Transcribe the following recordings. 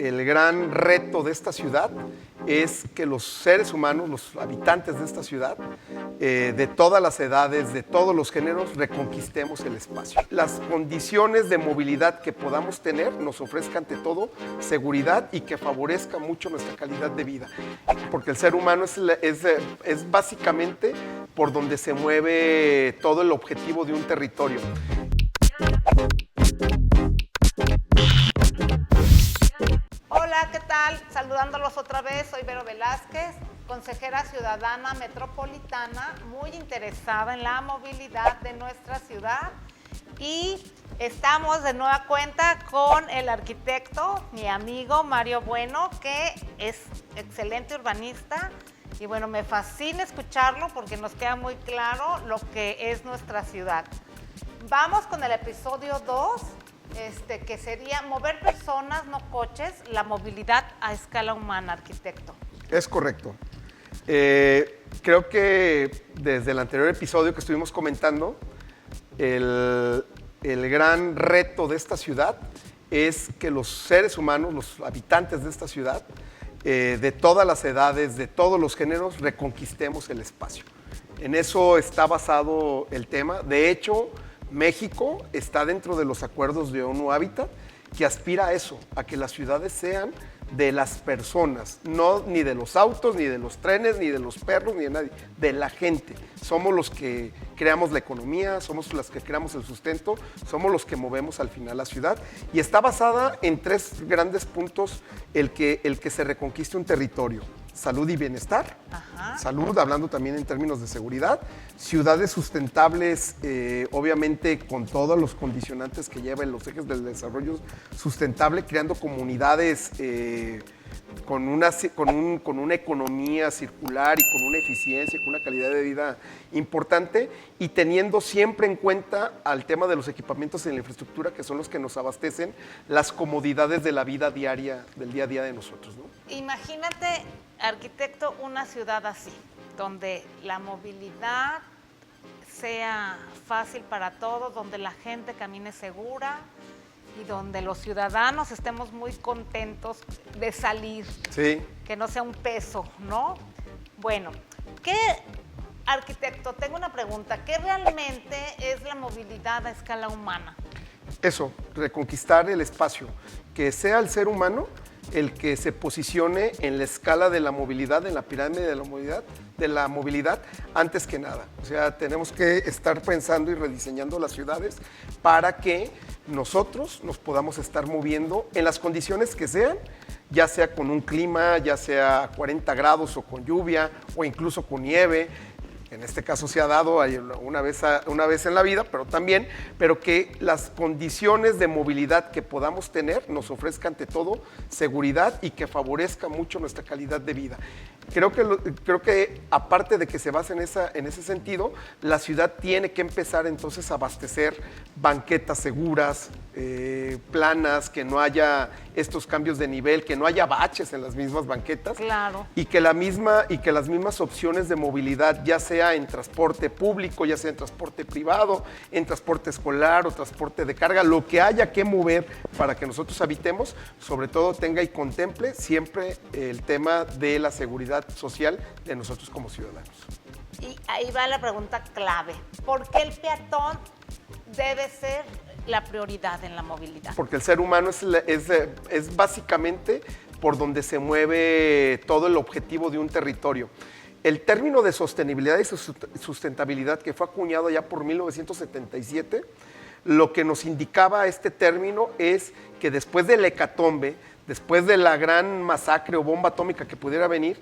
el gran reto de esta ciudad es que los seres humanos, los habitantes de esta ciudad, de todas las edades, de todos los géneros, reconquistemos el espacio. Las condiciones de movilidad que podamos tener nos ofrezca ante todo seguridad y que favorezca mucho nuestra calidad de vida. Porque el ser humano es básicamente por donde se mueve todo el objetivo de un territorio. Hola, ¿qué tal? Saludándolos otra vez, soy Vero Velázquez, consejera ciudadana metropolitana, muy interesada en la movilidad de nuestra ciudad y estamos de nueva cuenta con el arquitecto, mi amigo Mario Bueno, que es excelente urbanista y bueno, me fascina escucharlo porque nos queda muy claro lo que es nuestra ciudad. Vamos con el episodio 2. Que sería mover personas, no coches, la movilidad a escala humana, arquitecto. Es correcto. Creo que desde el anterior episodio que estuvimos comentando, el gran reto de esta ciudad es que los seres humanos, los habitantes de esta ciudad, de todas las edades, de todos los géneros, reconquistemos el espacio. En eso está basado el tema. De hecho, México está dentro de los acuerdos de ONU Hábitat que aspira a eso, a que las ciudades sean de las personas, no ni de los autos, ni de los trenes, ni de los perros, ni de nadie, de la gente. Somos los que creamos la economía, somos los que creamos el sustento, somos los que movemos al final la ciudad y está basada en tres grandes puntos el que se reconquiste un territorio. Salud y bienestar. Ajá. Salud, hablando también en términos de seguridad. Ciudades sustentables, obviamente con todos los condicionantes que llevan los ejes del desarrollo sustentable, creando comunidades con una economía circular y con una eficiencia, con una calidad de vida importante y teniendo siempre en cuenta al tema de los equipamientos en la infraestructura que son los que nos abastecen las comodidades de la vida diaria, del día a día de nosotros, ¿no? Imagínate, arquitecto, una ciudad así, donde la movilidad sea fácil para todos, donde la gente camine segura y donde los ciudadanos estemos muy contentos de salir, sí, que no sea un peso, ¿no? Bueno, arquitecto, tengo una pregunta, ¿qué realmente es la movilidad a escala humana? Eso, reconquistar el espacio, que sea el ser humano el que se posicione en la escala de la movilidad, en la pirámide de la movilidad, antes que nada. O sea, tenemos que estar pensando y rediseñando las ciudades para que nosotros nos podamos estar moviendo en las condiciones que sean, ya sea con un clima, ya sea a 40 grados o con lluvia o incluso con nieve. En este caso se ha dado una vez en la vida, pero que las condiciones de movilidad que podamos tener nos ofrezca ante todo seguridad y que favorezca mucho nuestra calidad de vida. Creo que aparte de que se base en ese sentido, la ciudad tiene que empezar entonces a abastecer banquetas seguras, planas, que no haya estos cambios de nivel, que no haya baches en las mismas banquetas. Claro. Y que las mismas opciones de movilidad, ya sea en transporte público, ya sea en transporte privado, en transporte escolar o transporte de carga, lo que haya que mover para que nosotros habitemos, sobre todo tenga y contemple siempre el tema de la seguridad social de nosotros como ciudadanos. Y ahí va la pregunta clave. ¿Por qué el peatón debe ser la prioridad en la movilidad? Porque el ser humano es básicamente por donde se mueve todo el objetivo de un territorio. El término de sostenibilidad y sustentabilidad que fue acuñado ya por 1977, lo que nos indicaba este término es que después de la hecatombe, después de la gran masacre o bomba atómica que pudiera venir,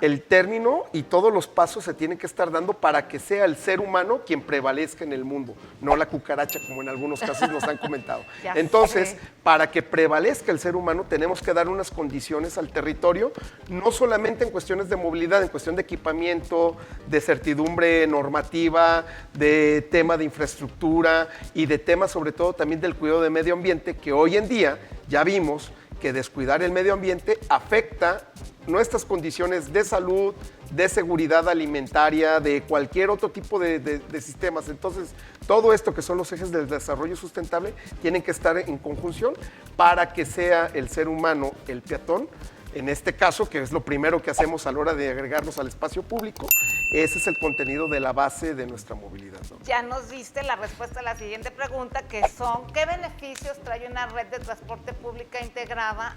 el término y todos los pasos se tienen que estar dando para que sea el ser humano quien prevalezca en el mundo, no la cucaracha, como en algunos casos nos han comentado. Entonces, para que prevalezca el ser humano, tenemos que dar unas condiciones al territorio, no solamente en cuestiones de movilidad, en cuestión de equipamiento, de certidumbre normativa, de tema de infraestructura y de tema sobre todo también del cuidado del medio ambiente, que hoy en día ya vimos que descuidar el medio ambiente afecta nuestras condiciones de salud, de seguridad alimentaria, de cualquier otro tipo de sistemas. Entonces, todo esto que son los ejes del desarrollo sustentable tienen que estar en conjunción para que sea el ser humano, el peatón, en este caso, que es lo primero que hacemos a la hora de agregarnos al espacio público, ese es el contenido de la base de nuestra movilidad, ¿no? Ya nos diste la respuesta a la siguiente pregunta, que son, ¿qué beneficios trae una red de transporte pública integrada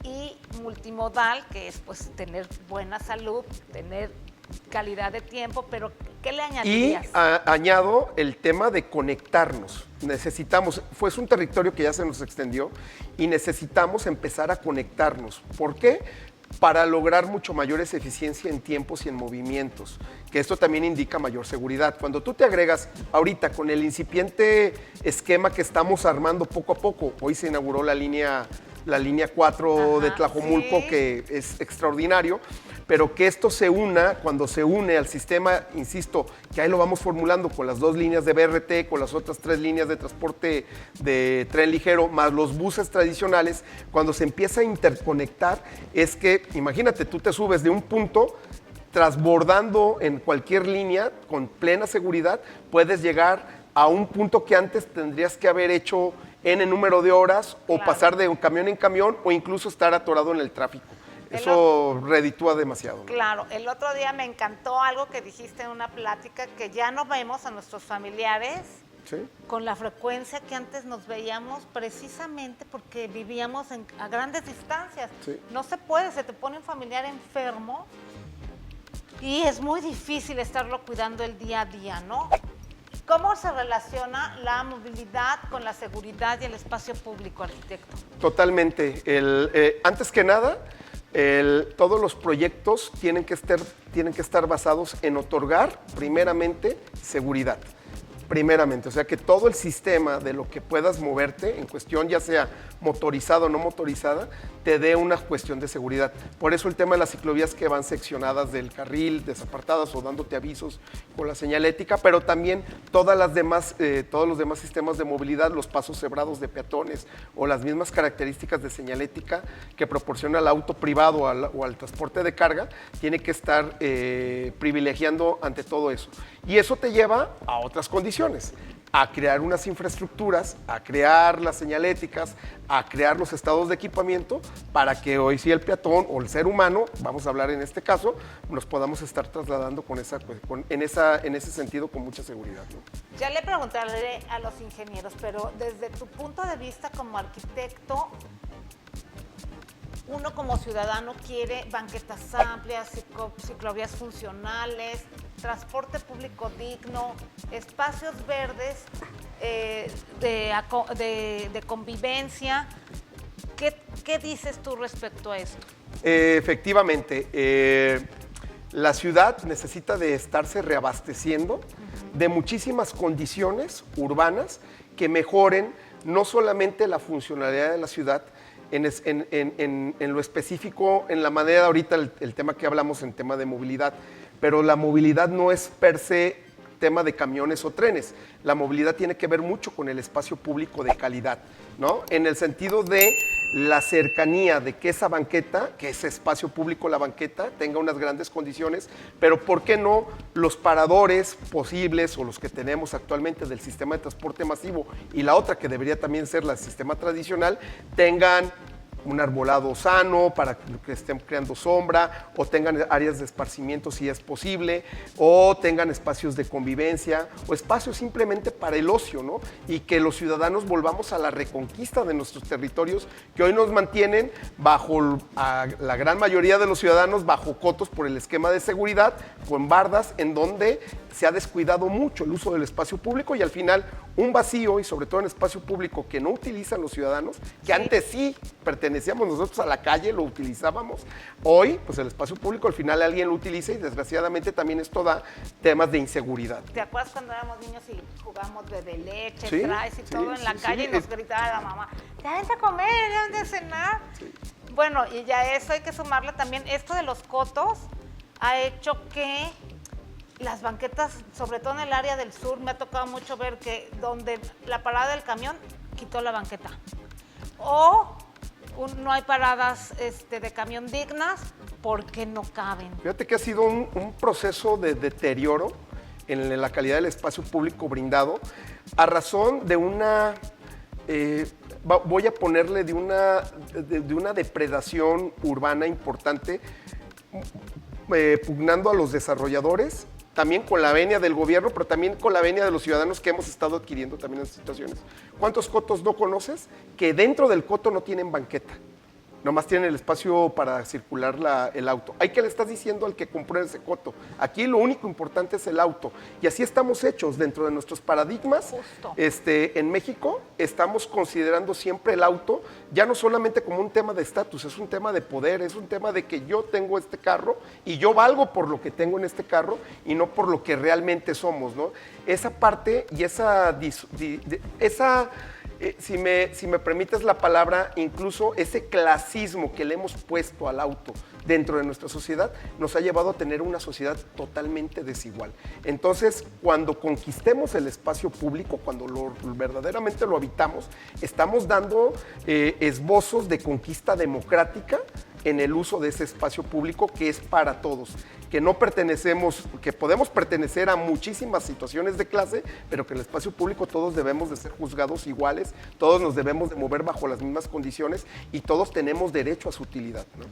y multimodal, que es pues tener buena salud, tener calidad de tiempo, pero ¿qué le Y añadirías? añado el tema de conectarnos. Necesitamos, es un territorio que ya se nos extendió y necesitamos empezar a conectarnos. ¿Por qué? Para lograr mucho mayores eficiencia en tiempos y en movimientos, que esto también indica mayor seguridad. Cuando tú te agregas ahorita con el incipiente esquema que estamos armando poco a poco, hoy se inauguró la línea 4 de Tlajomulco, sí. que es extraordinario, pero que esto se una, cuando se une al sistema, insisto, que ahí lo vamos formulando con las 2 líneas de BRT, con las otras 3 líneas de transporte de tren ligero, más los buses tradicionales, cuando se empieza a interconectar, es que, imagínate, tú te subes de un punto, transbordando en cualquier línea, con plena seguridad, puedes llegar a un punto que antes tendrías que haber hecho N número de horas, o Claro. pasar de un camión en camión, o incluso estar atorado en el tráfico. Eso reditúa demasiado, ¿no? Claro, el otro día me encantó algo que dijiste en una plática, que ya no vemos a nuestros familiares ¿Sí? con la frecuencia que antes nos veíamos, precisamente porque vivíamos a grandes distancias. Sí. No se puede, se te pone un familiar enfermo y es muy difícil estarlo cuidando el día a día, ¿no? ¿Cómo se relaciona la movilidad con la seguridad y el espacio público, arquitecto? Totalmente. Antes que nada, todos los proyectos tienen que estar basados en otorgar, primeramente, seguridad. Primeramente, o sea que todo el sistema de lo que puedas moverte, en cuestión ya sea motorizada o no motorizada, te dé una cuestión de seguridad. Por eso el tema de las ciclovías que van seccionadas del carril, desapartadas o dándote avisos con la señalética, pero también todos los demás sistemas de movilidad, los pasos cebrados de peatones o las mismas características de señalética que proporciona el auto privado o al transporte de carga, tiene que estar privilegiando ante todo eso. Y eso te lleva a otras condiciones, a crear unas infraestructuras, a crear las señaléticas, a crear los estados de equipamiento para que hoy sí el peatón o el ser humano, vamos a hablar en este caso, nos podamos estar trasladando en ese sentido con mucha seguridad, ¿no? Ya le preguntaré a los ingenieros, pero desde tu punto de vista como arquitecto, uno como ciudadano quiere banquetas amplias, ciclovías funcionales, transporte público digno, espacios verdes de convivencia. ¿Qué dices tú respecto a esto? Efectivamente, la ciudad necesita de estarse reabasteciendo de muchísimas condiciones urbanas que mejoren no solamente la funcionalidad de la ciudad, en lo específico, en la manera ahorita, el tema que hablamos en tema de movilidad, pero la movilidad no es per se tema de camiones o trenes. La movilidad tiene que ver mucho con el espacio público de calidad, ¿no? En el sentido de la cercanía de que esa banqueta, que ese espacio público, la banqueta, tenga unas grandes condiciones, pero ¿por qué no los paradores posibles o los que tenemos actualmente del sistema de transporte masivo y la otra que debería también ser el sistema tradicional, tengan un arbolado sano para que estén creando sombra, o tengan áreas de esparcimiento si es posible, o tengan espacios de convivencia, o espacios simplemente para el ocio, ¿no? Y que los ciudadanos volvamos a la reconquista de nuestros territorios, que hoy nos mantienen a la gran mayoría de los ciudadanos bajo cotos por el esquema de seguridad, con bardas, en donde se ha descuidado mucho el uso del espacio público y al final un vacío, y sobre todo en espacio público que no utilizan los ciudadanos, que antes sí pertenecíamos nosotros a la calle, lo utilizábamos. Hoy, pues el espacio público al final alguien lo utiliza y desgraciadamente también esto da temas de inseguridad. ¿Te acuerdas cuando éramos niños y jugábamos bebé leche, Sí, traes y sí, todo en la sí, calle sí. y nos gritaba la mamá, ya vente a comer, ya vente a cenar? Sí. Bueno, y ya eso hay que sumarle también, esto de los cotos ha hecho que las banquetas, sobre todo en el área del sur, me ha tocado mucho ver que donde la parada del camión quitó la banqueta. O no hay paradas de camión dignas porque no caben. Fíjate que ha sido un proceso de deterioro en la calidad del espacio público brindado a razón de una, voy a ponerle de una depredación urbana importante, pugnando a los desarrolladores, también con la venia del gobierno, pero también con la venia de los ciudadanos que hemos estado adquiriendo también en situaciones. ¿Cuántos cotos no conoces que dentro del coto no tienen banqueta? Nomás tienen el espacio para circular el auto. ¿Qué le estás diciendo al que compró ese coto? Aquí lo único importante es el auto. Y así estamos hechos dentro de nuestros paradigmas. Justo. En México estamos considerando siempre el auto ya no solamente como un tema de estatus, es un tema de poder, es un tema de que yo tengo este carro y yo valgo por lo que tengo en este carro y no por lo que realmente somos, ¿no? Esa parte y si me permites la palabra, incluso ese clasismo que le hemos puesto al auto dentro de nuestra sociedad nos ha llevado a tener una sociedad totalmente desigual. Entonces, cuando conquistemos el espacio público, cuando verdaderamente lo habitamos, estamos dando esbozos de conquista democrática en el uso de ese espacio público que es para todos, que no pertenecemos, que podemos pertenecer a muchísimas situaciones de clase, pero que en el espacio público todos debemos de ser juzgados iguales, todos nos debemos de mover bajo las mismas condiciones y todos tenemos derecho a su utilidad, ¿no?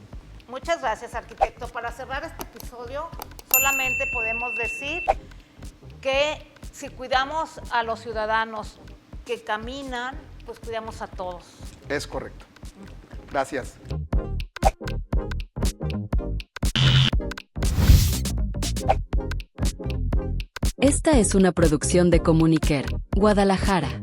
Muchas gracias, arquitecto. Para cerrar este episodio, solamente podemos decir que si cuidamos a los ciudadanos que caminan, pues cuidamos a todos. Es correcto. Gracias. Esta es una producción de Comuniquer, Guadalajara.